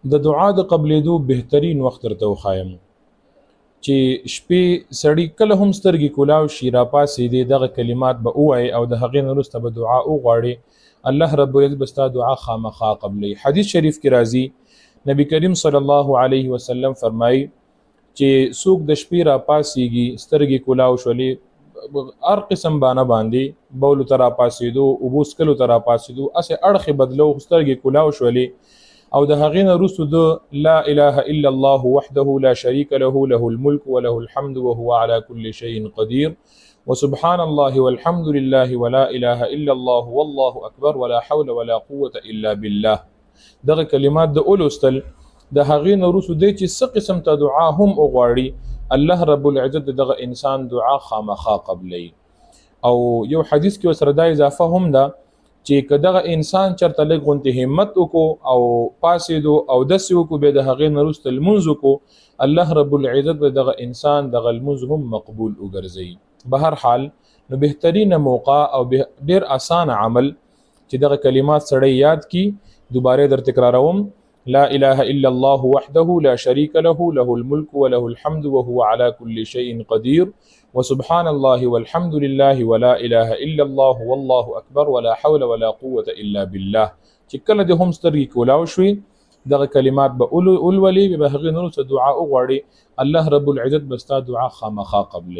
د دعا د قبلېدو بهترین وخت درته وښایم چې شپې سړی کله هم سترګې کولاو شي راپاسې دی دغه کلمات به ووایي او د هغې نه وروسته به دعا وغواړي الله رب العزت به ستا دعا خامخا قبلوي. حدیث شریف کې راځي نبی کریم صلی الله علیه وسلم فرمایي چې څوک د شپې راپاسېږي سترګې کولاو شولې هر قسم بانه باندې بولو ته راپاسېدو اوبو څښلو ته راپاسېدو هسې اړخې بدلو سترګې کولاو شولې او د هغې نه وروسته د لا اله الا الله وحده لا شريك له له الملك وله الحمد وهو على كل شيء قدير وسبحان الله والحمد لله ولا اله الا الله والله اكبر ولا حول ولا قوة الا بالله. دغه کلمات د اولوستل د هغې نه وروسته دی چې څه قسم ته دعا هم وغواړي الله رب العزت دغه انسان دعا خامخا قبلوي. او یو حدیث کې ورسره دا اضافه هم ده چې که دغه انسان چرته لږ غونتې همت وکړو او پاسېدو او داسې وکړو بیا د هغې نه وروسته لمونځ وکړو الله رب العزت به دغه انسان دغه لمونځ هم مقبول وګرځوي. به هر حال نو بهترینه موقع او ډېر اسانه عمل چې دغه کلمات سړی یاد کی. دوباره در تکراروم لا اله الا الله وحده لا شريك له له الملك وله الحمد وهو على كل شيء قدير وسبحان الله والحمد لله ولا اله الا الله والله اكبر ولا حول ولا قوة الا بالله. چې کله د هم سترګې کولاو شوي دغه کلمات به اولولي به هغې نه وروسته دعا وغواړي الله رب العزت به ستا دعا خامخا قبلوي.